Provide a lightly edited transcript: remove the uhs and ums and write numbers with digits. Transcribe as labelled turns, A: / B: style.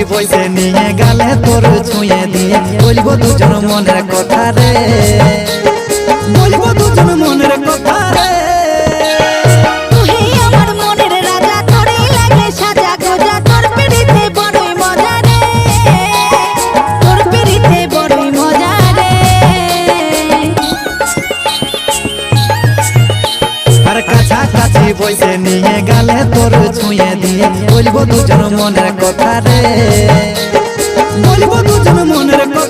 A: বইসে নিয়ে গালে তোর ছুঁয়ে দিয়ে বলবো দুজন মনের কথা রে, বলবো দুজন মনের কথা রে। কাছাকাছি বইসে নিয়ে গালে তোর ছুঁয়ে দিয়ে বলবো দুজন মনের কথা রে, বলবো দুজন মনের কথা।